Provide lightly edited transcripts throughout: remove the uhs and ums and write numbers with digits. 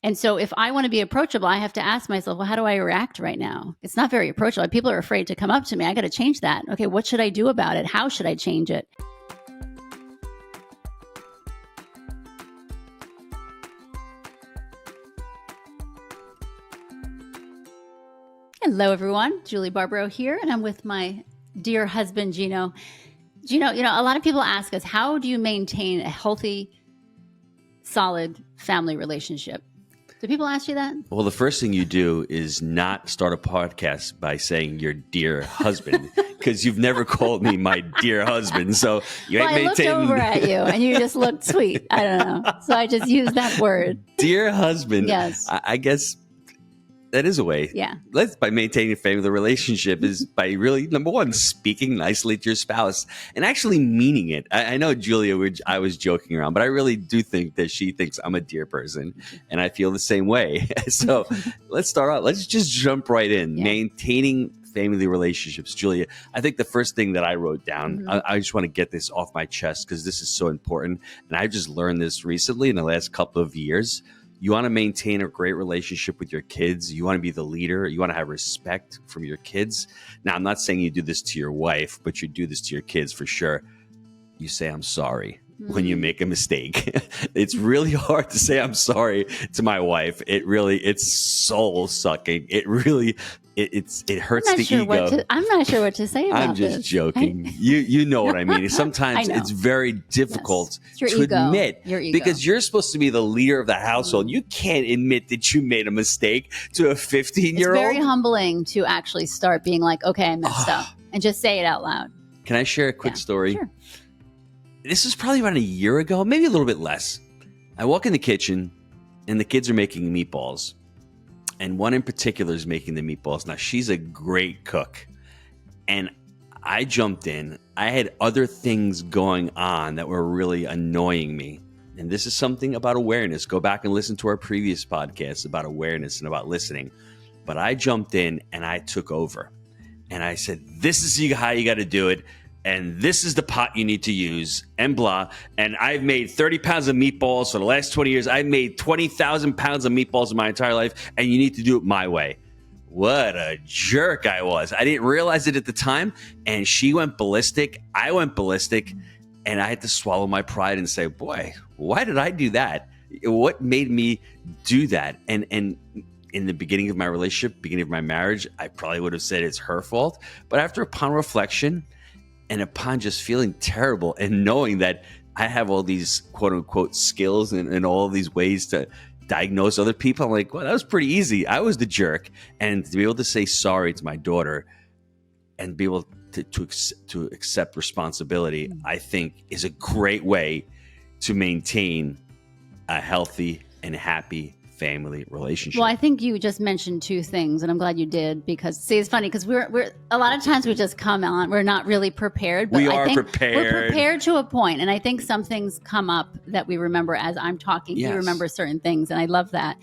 And so if I want to be approachable, I have to ask myself, well, how do I react right now? It's not very approachable. People are afraid to come up to me. I got to change that. Okay, what should I do about it? How should I change it? Hello, everyone. Julie Barbaro here, and I'm with my dear husband, Gino. Gino, a lot of people ask us, how do you maintain a healthy, solid family relationship? Do people ask you that? Well, the first thing you do is not start a podcast by saying your dear husband, because you've never called me my dear husband. So you ain't maintaining. I looked over at you and you just looked sweet. I don't know. So I just used that word. Dear husband. Yes. I guess that is a way. Yeah. By maintaining a family relationship is by really, number one, speaking nicely to your spouse and actually meaning it. I know, Julia, I was joking around, but I really do think that she thinks I'm a dear person, and I feel the same way. So let's start out. Let's just jump right in. Yeah. Maintaining family relationships. Julia, I think the first thing that I wrote down, I just want to get this off my chest because this is so important. And I just learned this recently in the last couple of years. You want to maintain a great relationship with your kids. You want to be the leader. You want to have respect from your kids. Now, I'm not saying you do this to your wife, but you do this to your kids for sure. You say, I'm sorry when you make a mistake. It's really hard to say I'm sorry to my wife. It's soul sucking. It hurts the ego. I'm not sure what to say about this. I'm just joking. You know what I mean. Sometimes it's very difficult to admit because you're supposed to be the leader of the household. You can't admit that you made a mistake to a 15-year-old. It's very humbling to actually start being like, okay, I messed up, and just say it out loud. Can I share a quick story? Sure. This was probably around a year ago, maybe a little bit less. I walk in the kitchen and the kids are making meatballs. And one in particular is making the meatballs. Now, she's a great cook. And I jumped in. I had other things going on that were really annoying me. And this is something about awareness. Go back and listen to our previous podcasts about awareness and about listening. But I jumped in and I took over. And I said, this is how you got to do it. And this is the pot you need to use, and blah. And I've made 30 pounds of meatballs for the last 20 years. I've made 20,000 pounds of meatballs in my entire life, and you need to do it my way. What a jerk I was. I didn't realize it at the time, and she went ballistic. I went ballistic, and I had to swallow my pride and say, boy, why did I do that? What made me do that? And in the beginning of my relationship, beginning of my marriage, I probably would have said it's her fault. But upon reflection, and upon just feeling terrible and knowing that I have all these quote unquote skills and all these ways to diagnose other people, I'm like, well, that was pretty easy. I was the jerk. And to be able to say sorry to my daughter and be able to accept responsibility, I think is a great way to maintain a healthy and happy family relationship. Well, I think you just mentioned two things, and I'm glad you did, because see, it's funny because we're a lot of times we just come on, we're not really prepared. But I think prepared. We're prepared to a point, and I think some things come up that we remember as I'm talking. Yes. You remember certain things, and I love that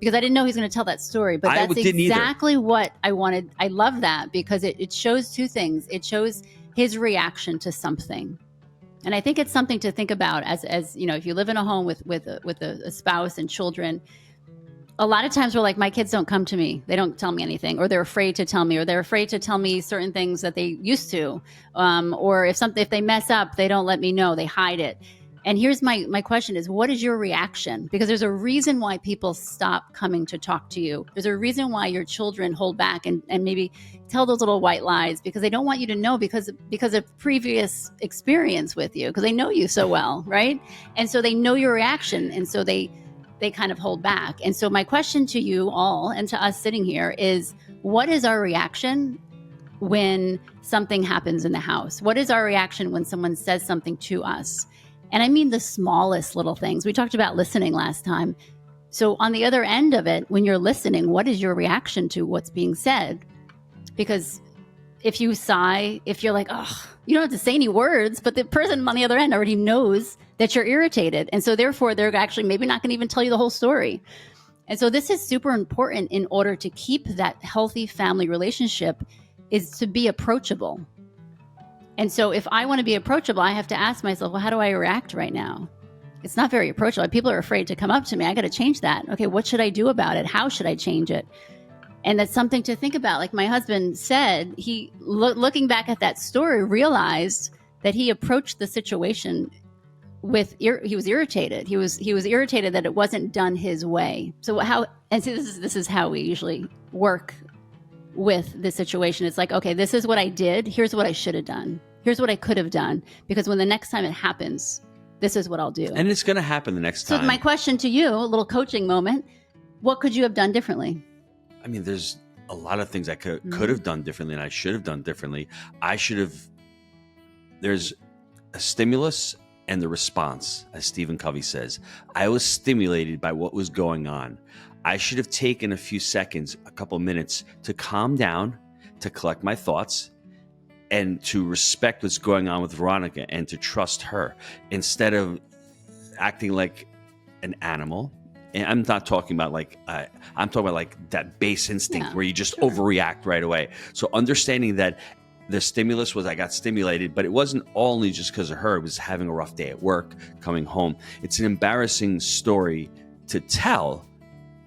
because I didn't know he was going to tell that story, but that's exactly what I wanted. I love that because it shows two things. It shows his reaction to something. And I think it's something to think about as if you live in a home with a spouse and children. A lot of times we're like, my kids don't come to me. They don't tell me anything, or they're afraid to tell me, or they're afraid to tell me certain things that they used to. Or if they mess up, they don't let me know. They hide it. And here's my question is, what is your reaction? Because there's a reason why people stop coming to talk to you. There's a reason why your children hold back and maybe tell those little white lies because they don't want you to know because of previous experience with you, because they know you so well, right? And so they know your reaction. And so they kind of hold back. And so my question to you all and to us sitting here is, what is our reaction when something happens in the house? What is our reaction when someone says something to us? And I mean the smallest little things. We talked about listening last time. So on the other end of it, when you're listening, what is your reaction to what's being said? Because if you sigh, if you're like, oh, you don't have to say any words, but the person on the other end already knows that you're irritated. And so therefore, they're actually maybe not going to even tell you the whole story. And so this is super important in order to keep that healthy family relationship, is to be approachable. And so if I want to be approachable, I have to ask myself, well, how do I react right now? it's not very approachable. People are afraid to come up to me. I got to change that. Okay, what should I do about it? How should I change it? And that's something to think about. Like my husband said, he looking back at that story, realized that he approached the situation with he was irritated. He was irritated that it wasn't done his way. So this is how we usually work with the situation. It's like, okay, this is what I did. Here's what I should have done. Here's what I could have done. Because when the next time it happens, this is what I'll do. And it's going to happen the next time. So my question to you, a little coaching moment, what could you have done differently? I mean, there's a lot of things I could have done differently, and I should have done differently. There's a stimulus and the response, as Stephen Covey says. I was stimulated by what was going on. I should have taken a few seconds, a couple minutes to calm down, to collect my thoughts, and to respect what's going on with Veronica and to trust her instead of acting like an animal. And I'm not talking about I'm talking about like that base instinct where you just overreact right away. So understanding that the stimulus was I got stimulated, but it wasn't only just because of her. It was having a rough day at work, coming home. It's an embarrassing story to tell,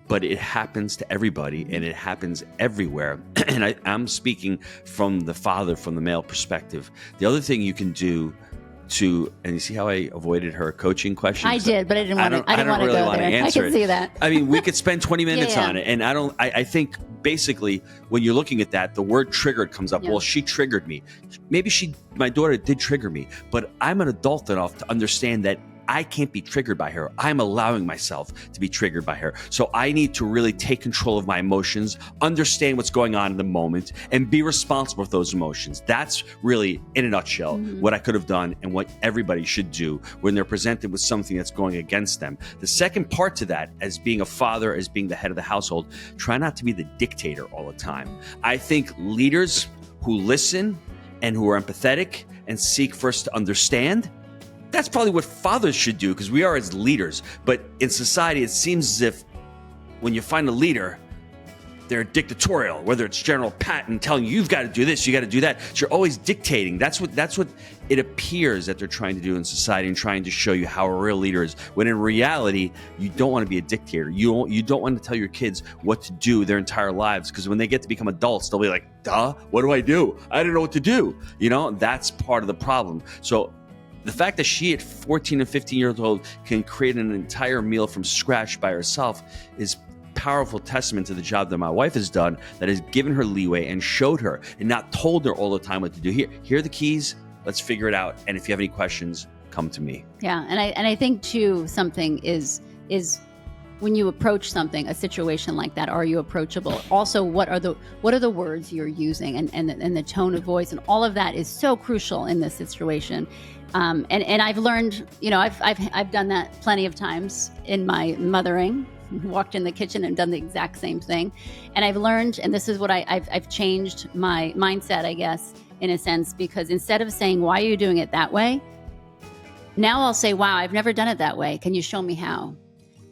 but it happens to everybody and it happens everywhere. And I'm speaking from the male perspective. The other thing you can do and you see how I avoided her coaching question? I did, but I didn't want to. I didn't really want to go there. I can see that. I mean, we could spend 20 minutes on it, and I think basically when you're looking at that, the word triggered comes up. Yeah. Well, she triggered me. Maybe my daughter did trigger me, but I'm an adult enough to understand that I can't be triggered by her. I'm allowing myself to be triggered by her. So I need to really take control of my emotions, understand what's going on in the moment, and be responsible for those emotions. That's really, in a nutshell, what I could have done and what everybody should do when they're presented with something that's going against them. The second part to that, as being a father, as being the head of the household, try not to be the dictator all the time. I think leaders who listen and who are empathetic and seek first to understand, that's probably what fathers should do because we are as leaders. But in society, it seems as if when you find a leader, they're dictatorial, whether it's General Patton telling you, you've got to do this, you got to do that. So you're always dictating. That's what it appears that they're trying to do in society and trying to show you how a real leader is. When in reality, you don't want to be a dictator. You don't want to tell your kids what to do their entire lives because when they get to become adults, they'll be like, duh, what do? I don't know what to do. That's part of the problem. So the fact that she at 14 and 15 years old can create an entire meal from scratch by herself is powerful testament to the job that my wife has done that has given her leeway and showed her and not told her all the time what to do. Here are the keys. Let's figure it out. And if you have any questions, come to me. Yeah. And I think too, something is when you approach a situation like that, are you approachable? Also, what are the words you're using and the tone of voice and all of that is so crucial in this situation. And I've learned, I've done that plenty of times in my mothering, walked in the kitchen and done the exact same thing. And I've learned, and this is what I've changed my mindset, I guess, in a sense, because instead of saying, why are you doing it that way? Now I'll say, wow, I've never done it that way. Can you show me how?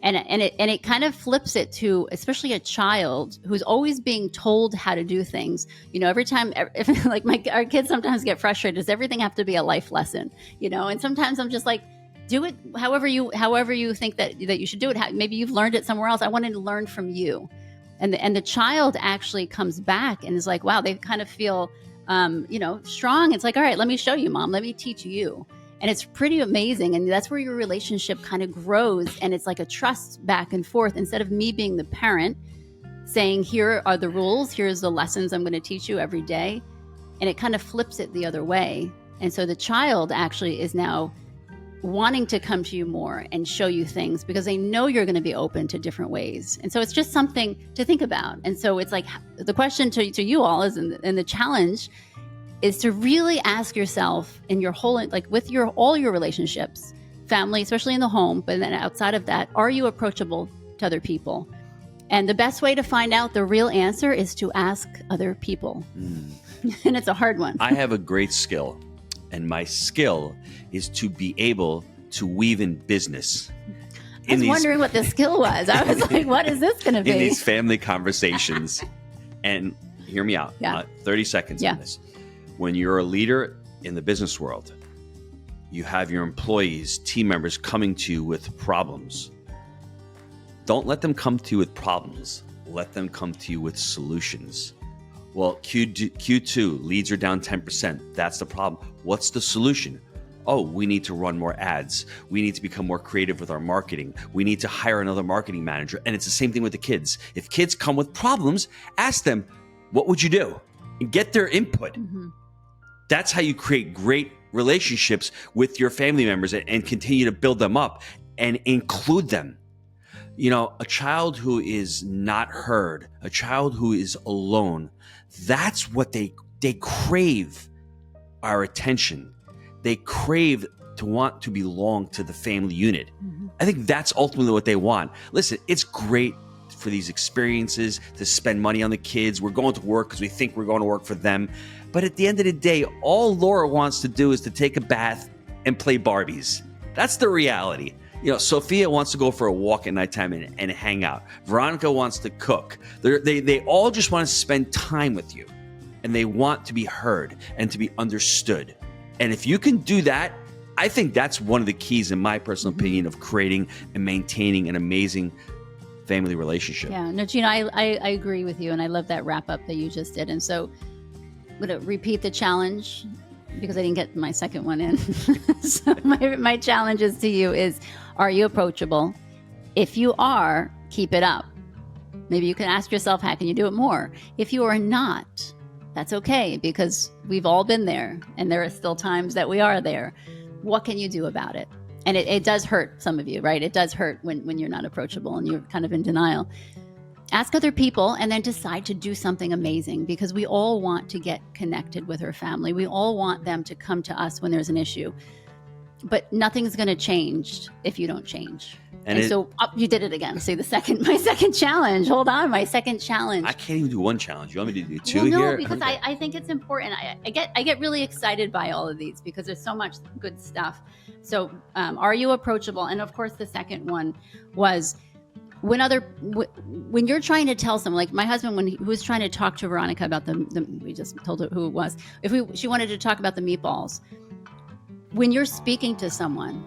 And it kind of flips it to, especially a child who's always being told how to do things. Every time, our kids sometimes get frustrated. Does everything have to be a life lesson? And sometimes I'm just like, do it however you think that you should do it. Maybe you've learned it somewhere else. I wanted to learn from you. And the child actually comes back and is like, wow, they kind of feel, strong. It's like, all right, let me show you, Mom. Let me teach you. And it's pretty amazing. And that's where your relationship kind of grows. And it's like a trust back and forth instead of me being the parent saying, here are the rules. Here's the lessons I'm going to teach you every day. And it kind of flips it the other way. And so the child actually is now wanting to come to you more and show you things because they know you're going to be open to different ways. And so it's just something to think about. And so it's like the question to you all is, and the challenge is to really ask yourself in your whole, like with all your relationships, family, especially in the home, but then outside of that, are you approachable to other people? And the best way to find out the real answer is to ask other people. And it's a hard one. I have a great skill, and my skill is to be able to weave in business. I was wondering what the skill was. I was like, what is this going to be? In these family conversations. And hear me out. 30 seconds on this. When you're a leader in the business world, You have your employees, team members coming to you with problems. Don't let them come to you with problems. Let them come to you with solutions. Well, Q2, leads are down 10%. That's the problem. What's the solution? Oh, we need to run more ads. We need to become more creative with our marketing. We need to hire another marketing manager. And it's the same thing with the kids. If kids come with problems, ask them, what would you do? And get their input. Mm-hmm. That's how you create great relationships with your family members and continue to build them up and include them. You know, a child who is not heard, a child who is alone, that's what they crave, our attention. They crave to want to belong to the family unit. Mm-hmm. I think that's ultimately what they want. Listen, it's great for these experiences to spend money on the kids. We're going to work because we think we're going to work for them. But at the end of the day, all Laura wants to do is to take a bath and play Barbies. That's the reality. You know, Sophia wants to go for a walk at nighttime and hang out. Veronica wants to cook. They all just want to spend time with you. And they want to be heard and to be understood. And if you can do that, I think that's one of the keys, in my personal opinion, of creating and maintaining an amazing family relationship. Yeah, no, Gina, I agree with you. And I love that wrap up that you just did. And so I'm going to repeat the challenge because I didn't get my second one in. So my challenge is to you is, are you approachable? If you are, keep it up. Maybe you can ask yourself, how can you do it more? If you are not, that's okay, because we've all been there and there are still times that we are there. What can you do about it? And it does hurt some of you, right? It does hurt when you're not approachable and you're kind of in denial. Ask other people and then decide to do something amazing, because we all want to get connected with our family. We all want them to come to us when there's an issue. But nothing's going to change if you don't change. And so you did it again. See, my second challenge. Hold on, my second challenge. I can't even do one challenge. You want me to do two here? No, because I think it's important. I get really excited by all of these because there's so much good stuff. So are you approachable? And of course, the second one was when you're trying to tell someone, like my husband, when he was trying to talk to Veronica about we just told her who it was. She wanted to talk about the meatballs. When you're speaking to someone,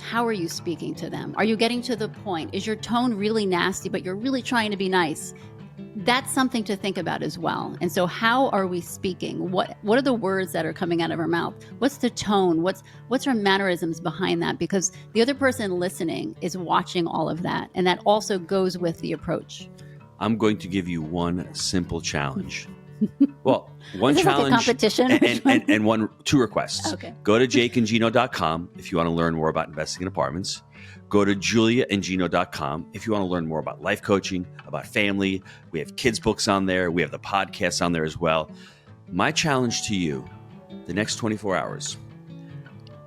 how are you speaking to them? Are you getting to the point? Is your tone really nasty, but you're really trying to be nice? That's something to think about as well. And so how are we speaking? What are the words that are coming out of our mouth? What's the tone? What's our mannerisms behind that? Because the other person listening is watching all of that. And that also goes with the approach. I'm going to give you one simple challenge. Well, one Is challenge like a competition? and two requests. Okay. Go to jakeandgino.com if you want to learn more about investing in apartments. Go to juliaandgino.com if you want to learn more about life coaching, about family. We have kids books on there. We have the podcasts on there as well. My challenge to you, the next 24 hours,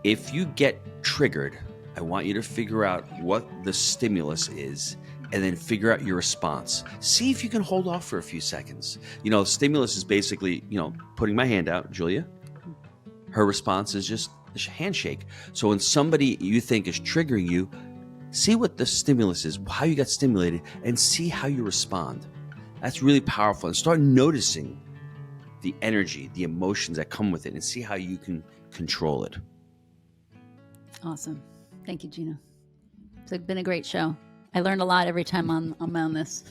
if you get triggered, I want you to figure out what the stimulus is and then figure out your response. See if you can hold off for a few seconds. You know, stimulus is basically, putting my hand out, Julia. Her response is just a handshake. So when somebody you think is triggering you, see what the stimulus is, how you got stimulated, and see how you respond. That's really powerful. And start noticing the energy, the emotions that come with it, and see how you can control it. Awesome. Thank you, Gina. It's been a great show. I learned a lot every time I'm on this.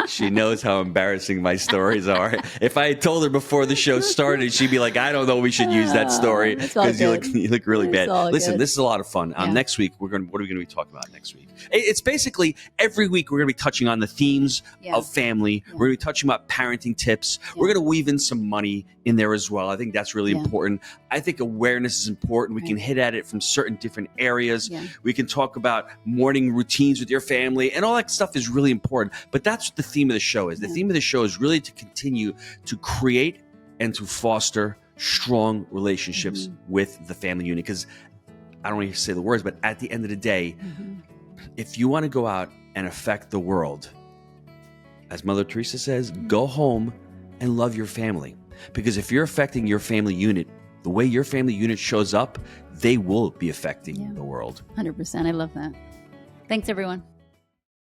She knows how embarrassing my stories are. If I had told her before the show started, she'd be like, I don't know, we should use that story because you look really bad. Listen, this is a lot of fun. Next week, what are we going to be talking about next week? It's basically every week we're going to be touching on the themes of family. We're going to be touching about parenting tips. We're going to weave in some money in there as well. I think that's really important. I think awareness is important. We can hit at it from certain different areas. We can talk about morning routines with your family, and all that stuff is really important. But that's what the theme of the show is. The theme of the show is really to continue to create and to foster strong relationships with the family unit. Because I don't want to say the words, but at the end of the day, if you want to go out and affect the world, as Mother Teresa says, go home and love your family. Because if you're affecting your family unit, the way your family unit shows up, they will be affecting the world. 100%. I love that. Thanks, everyone.